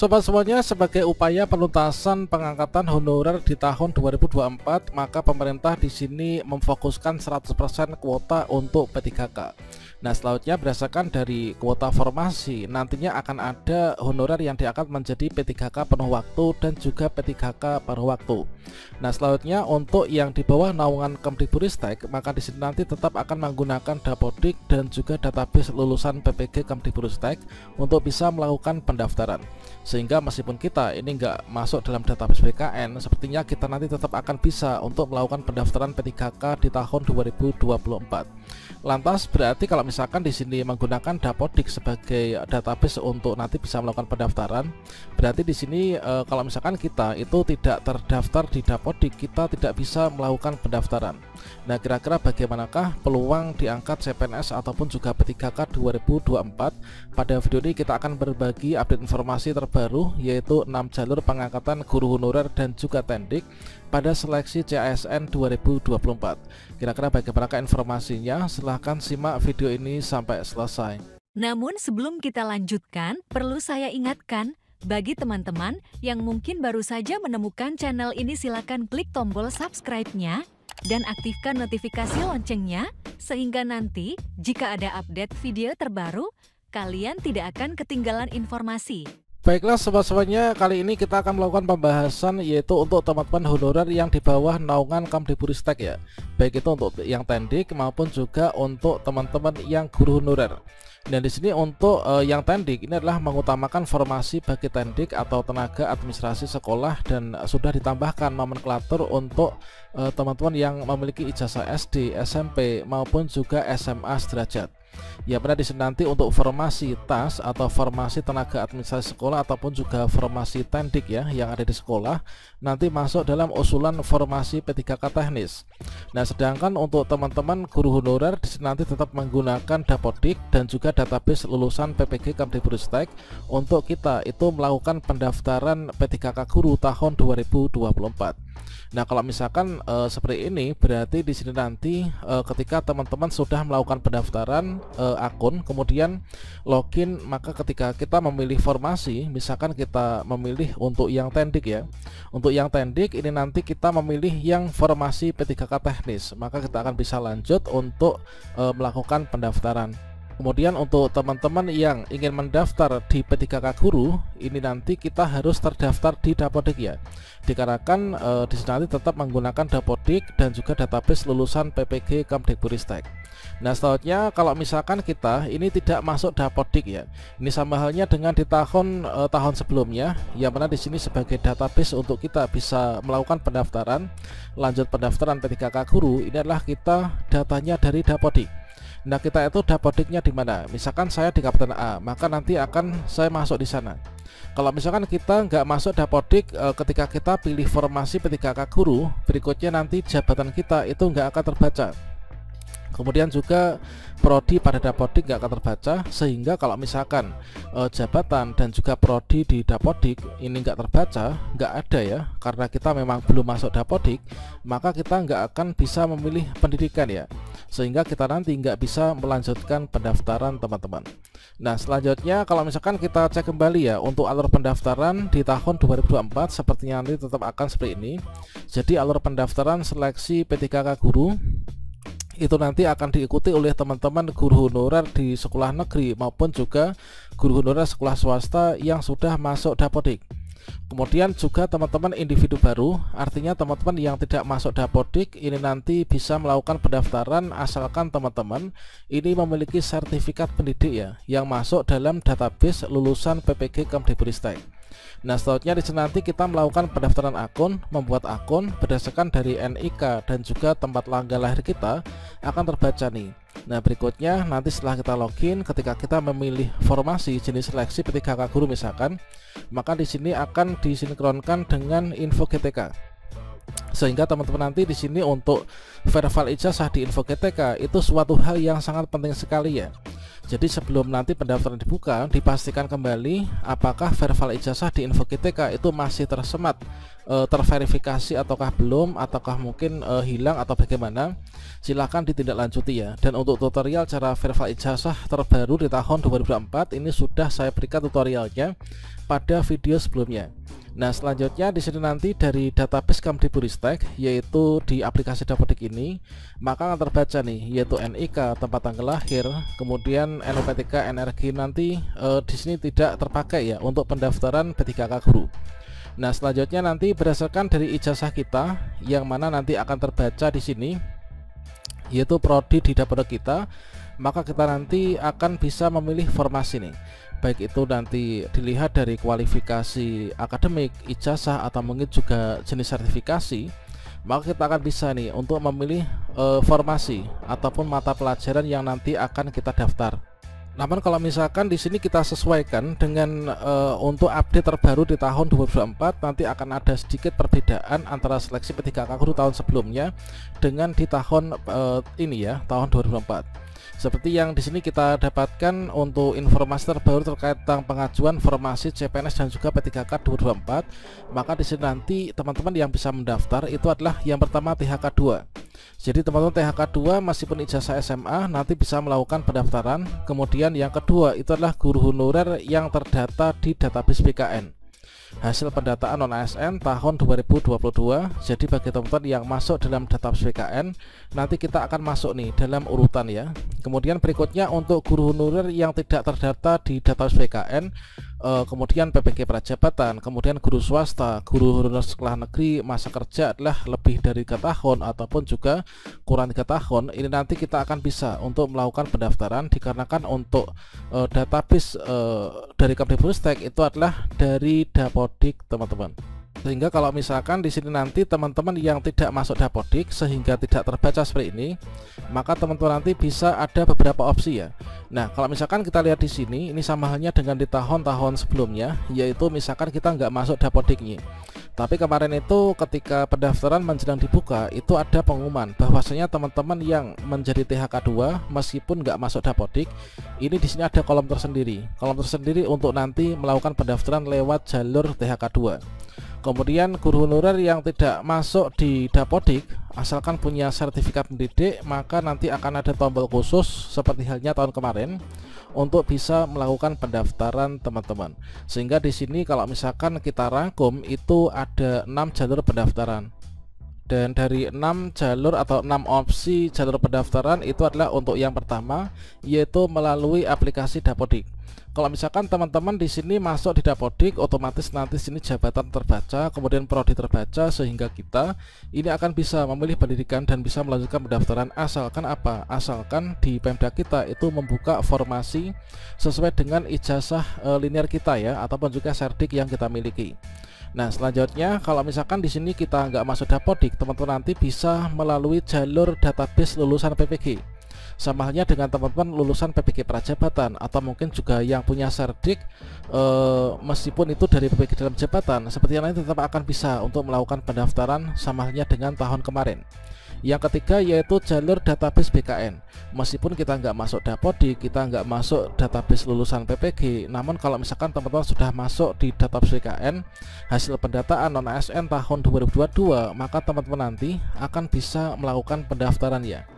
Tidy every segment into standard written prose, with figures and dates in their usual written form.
Sobat semuanya, sebagai upaya penuntasan pengangkatan honorer di tahun 2024, maka pemerintah di sini memfokuskan 100% kuota untuk P3K. Nah, selanjutnya berdasarkan dari kuota formasi, nantinya akan ada honorer yang diangkat menjadi P3K penuh waktu dan juga P3K paruh waktu. Nah, selanjutnya untuk yang di bawah naungan Kemdikbudristek, maka di sini nanti tetap akan menggunakan Dapodik dan juga database lulusan PPG Kemdikbudristek untuk bisa melakukan pendaftaran. Sehingga meskipun kita ini nggak masuk dalam database BKN, sepertinya kita nanti tetap akan bisa untuk melakukan pendaftaran P3K di tahun 2024. Lantas berarti kalau misalkan di sini menggunakan Dapodik sebagai database untuk nanti bisa melakukan pendaftaran, berarti di sini kalau misalkan kita itu tidak terdaftar di Dapodik, kita tidak bisa melakukan pendaftaran. Nah, kira-kira bagaimanakah peluang diangkat CPNS ataupun juga P3K 2024? Pada video ini kita akan berbagi update informasi terbaru, yaitu 6 jalur pengangkatan guru honorer dan juga tendik pada seleksi CASN 2024. Kira-kira bagaimanakah informasinya? Silahkan simak video ini sampai selesai. Namun sebelum kita lanjutkan, perlu saya ingatkan, bagi teman-teman yang mungkin baru saja menemukan channel ini, silakan klik tombol subscribe-nya dan aktifkan notifikasi loncengnya, sehingga nanti jika ada update video terbaru, kalian tidak akan ketinggalan informasi. Baiklah sobat-sobatnya, kali ini kita akan melakukan pembahasan yaitu untuk teman-teman honorer yang di bawah naungan Kemdikbudristek ya. Baik itu untuk yang tendik maupun juga untuk teman-teman yang guru honorer. Dan di sini untuk yang tendik ini adalah mengutamakan formasi bagi tendik atau tenaga administrasi sekolah, dan sudah ditambahkan nomenklatur untuk teman-teman yang memiliki ijazah SD, SMP maupun juga SMA sederajat. Ya, benar di sini nanti untuk formasi TAS atau formasi tenaga administrasi sekolah ataupun juga formasi tendik ya yang ada di sekolah nanti masuk dalam usulan formasi P3K teknis. Nah, sedangkan untuk teman-teman guru honorer di sini nanti tetap menggunakan Dapodik dan juga database lulusan PPG Kemdikbudristek untuk kita itu melakukan pendaftaran P3K guru tahun 2024. Nah, kalau misalkan seperti ini, berarti di sini nanti ketika teman-teman sudah melakukan pendaftaran akun, kemudian login, maka ketika kita memilih formasi, misalkan kita memilih untuk yang tendik ya. Untuk yang tendik ini nanti kita memilih yang formasi P3K teknis, maka kita akan bisa lanjut untuk melakukan pendaftaran. Kemudian untuk teman-teman yang ingin mendaftar di P3K guru, ini nanti kita harus terdaftar di Dapodik ya. Dikarenakan di sini nanti tetap menggunakan Dapodik dan juga database lulusan PPG Kemdikbudristek. Nah, selanjutnya kalau misalkan kita ini tidak masuk Dapodik ya, ini sama halnya dengan di tahun sebelumnya, yang mana di sini sebagai database untuk kita bisa melakukan pendaftaran, lanjut pendaftaran P3K guru, ini adalah kita datanya dari Dapodik. Nah, kita itu Dapodiknya di mana? Misalkan saya di Kabupaten A, maka nanti akan saya masuk di sana. Kalau misalkan kita nggak masuk Dapodik, ketika kita pilih formasi P3K guru, berikutnya nanti jabatan kita itu nggak akan terbaca. Kemudian juga prodi pada Dapodik nggak akan terbaca, sehingga kalau misalkan jabatan dan juga prodi di Dapodik ini nggak terbaca, nggak ada ya, karena kita memang belum masuk Dapodik, maka kita nggak akan bisa memilih pendidikan ya, sehingga kita nanti nggak bisa melanjutkan pendaftaran teman-teman. Nah, selanjutnya kalau misalkan kita cek kembali ya untuk alur pendaftaran di tahun 2024, sepertinya nanti tetap akan seperti ini. Jadi alur pendaftaran seleksi P3K guru itu nanti akan diikuti oleh teman-teman guru honorer di sekolah negeri maupun juga guru honorer sekolah swasta yang sudah masuk Dapodik. Kemudian juga teman-teman individu baru, artinya teman-teman yang tidak masuk Dapodik ini nanti bisa melakukan pendaftaran asalkan teman-teman ini memiliki sertifikat pendidik ya yang masuk dalam database lulusan PPG Kemdikbudristek. Nah, selanjutnya di sini nanti kita melakukan pendaftaran akun, membuat akun berdasarkan dari NIK dan juga tempat tanggal lahir kita akan terbaca nih. Nah, berikutnya nanti setelah kita login, ketika kita memilih formasi jenis seleksi P3K guru misalkan, maka di sini akan disinkronkan dengan info GTK. Sehingga teman-teman nanti di sini untuk verbal ijazah di info GTK itu suatu hal yang sangat penting sekali ya. Jadi sebelum nanti pendaftaran dibuka, dipastikan kembali apakah verbal ijazah di Info GTK itu masih tersemat, terverifikasi ataukah belum, ataukah mungkin hilang atau bagaimana. Silahkan ditindaklanjuti ya. Dan untuk tutorial cara verbal ijazah terbaru di tahun 2024 ini sudah saya berikan tutorialnya pada video sebelumnya. Nah, selanjutnya di sini nanti dari database Kemdikbudristek, yaitu di aplikasi Dapodik ini, maka akan terbaca nih, yaitu NIK, tempat tanggal lahir, kemudian NUPTK, NRG nanti di sini tidak terpakai ya untuk pendaftaran P3K guru. Nah, selanjutnya nanti berdasarkan dari ijazah kita, yang mana nanti akan terbaca di sini, yaitu prodi di Dapodik kita, maka kita nanti akan bisa memilih formasi nih. Baik itu nanti dilihat dari kualifikasi akademik, ijazah, atau mungkin juga jenis sertifikasi, maka kita akan bisa nih untuk memilih formasi ataupun mata pelajaran yang nanti akan kita daftar. Namun kalau misalkan di sini kita sesuaikan dengan untuk update terbaru di tahun 2024, nanti akan ada sedikit perbedaan antara seleksi P3K guru tahun sebelumnya dengan di tahun ini ya, tahun 2024. Seperti yang di sini kita dapatkan untuk informasi terbaru terkait tentang pengajuan formasi CPNS dan juga P3K 2024, maka di sini nanti teman-teman yang bisa mendaftar itu adalah yang pertama THK2. Jadi teman-teman THK2 meskipun ijazah SMA nanti bisa melakukan pendaftaran. Kemudian yang kedua itu adalah guru honorer yang terdata di database BKN. Hasil pendataan non ASN tahun 2022. Jadi bagi teman-teman yang masuk dalam database BKN, nanti kita akan masuk nih dalam urutan ya. Kemudian berikutnya untuk guru honorer yang tidak terdata di database BKN, kemudian PPG Prajabatan, kemudian guru swasta, guru honorer sekolah negeri, masa kerja adalah lebih dari 3 tahun ataupun juga kurang 3 tahun. Ini nanti kita akan bisa untuk melakukan pendaftaran, dikarenakan untuk database dari Kemdikbudristek itu adalah dari Dapodik teman-teman. Sehingga kalau misalkan di sini nanti teman-teman yang tidak masuk Dapodik sehingga tidak terbaca seperti ini, maka teman-teman nanti bisa ada beberapa opsi ya. Nah, kalau misalkan kita lihat di sini, ini sama halnya dengan di tahun-tahun sebelumnya, yaitu misalkan kita nggak masuk Dapodiknya. Tapi kemarin itu ketika pendaftaran menjelang dibuka, itu ada pengumuman bahwasanya teman-teman yang menjadi THK2 meskipun nggak masuk Dapodik, ini di sini ada kolom tersendiri untuk nanti melakukan pendaftaran lewat jalur THK2. Kemudian guru honorer yang tidak masuk di Dapodik asalkan punya sertifikat pendidik, maka nanti akan ada tombol khusus seperti halnya tahun kemarin untuk bisa melakukan pendaftaran teman-teman. Sehingga di sini kalau misalkan kita rangkum itu ada 6 jalur pendaftaran. Dan dari 6 jalur atau 6 opsi jalur pendaftaran itu adalah untuk yang pertama, yaitu melalui aplikasi Dapodik. Kalau misalkan teman-teman di sini masuk di Dapodik, otomatis nanti sini jabatan terbaca, kemudian prodi terbaca, sehingga kita ini akan bisa memilih pendidikan dan bisa melanjutkan pendaftaran asalkan apa? Asalkan di Pemda kita itu membuka formasi sesuai dengan ijazah linear kita ya, ataupun juga serdik yang kita miliki. Nah, selanjutnya kalau misalkan di sini kita nggak masuk Dapodik, teman-teman nanti bisa melalui jalur database lulusan PPG. Sama halnya dengan teman-teman lulusan PPG Prajabatan atau mungkin juga yang punya serdik meskipun itu dari PPG dalam jabatan, seperti yang lain tetap akan bisa untuk melakukan pendaftaran sama halnya dengan tahun kemarin. Yang ketiga yaitu jalur database BKN. Meskipun kita nggak masuk Dapodik, kita nggak masuk database lulusan PPG, namun kalau misalkan teman-teman sudah masuk di database BKN hasil pendataan non ASN tahun 2022, maka teman-teman nanti akan bisa melakukan pendaftaran ya.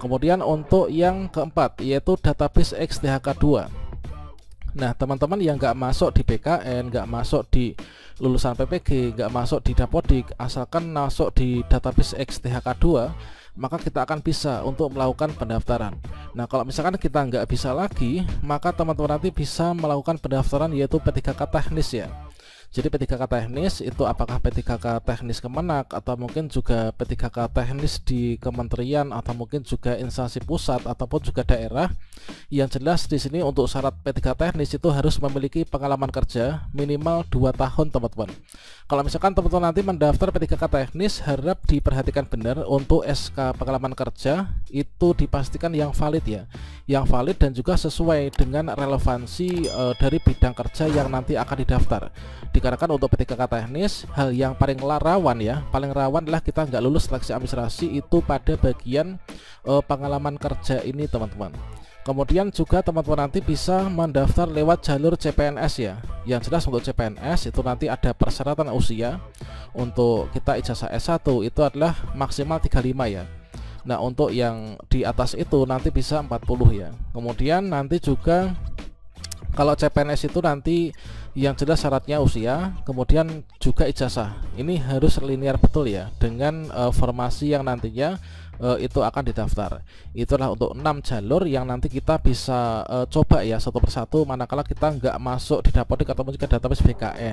Kemudian untuk yang keempat yaitu database XTHK2. Nah, teman-teman yang nggak masuk di BKN, nggak masuk di lulusan PPG, nggak masuk di Dapodik, asalkan masuk di database XTHK2, maka kita akan bisa untuk melakukan pendaftaran. Nah, kalau misalkan kita nggak bisa lagi, maka teman-teman nanti bisa melakukan pendaftaran yaitu P3K teknis ya. Jadi P3K teknis itu apakah P3K teknis Kemenak atau mungkin juga P3K teknis di kementerian atau mungkin juga instansi pusat ataupun juga daerah. Yang jelas di sini untuk syarat P3K teknis itu harus memiliki pengalaman kerja minimal 2 tahun teman-teman. Kalau misalkan teman-teman nanti mendaftar P3K teknis, harap diperhatikan benar untuk SK pengalaman kerja itu dipastikan yang valid ya, yang valid dan juga sesuai dengan relevansi dari bidang kerja yang nanti akan didaftar. Dikarenakan untuk P3K teknis, hal yang paling rawan ya, paling rawan adalah kita nggak lulus seleksi administrasi itu pada bagian pengalaman kerja ini teman-teman. Kemudian juga teman-teman nanti bisa mendaftar lewat jalur CPNS ya. Yang jelas untuk CPNS itu nanti ada persyaratan usia. Untuk kita ijazah S1 itu adalah maksimal 35 ya. Nah untuk yang di atas itu nanti bisa 40 ya. Kemudian nanti juga kalau CPNS itu nanti yang jelas syaratnya usia, kemudian juga ijazah. Ini harus linear betul ya dengan formasi yang nantinya itu akan didaftar. Itulah untuk 6 jalur yang nanti kita bisa coba ya satu persatu manakala kita nggak masuk di Dapodik ataupun juga database BKN.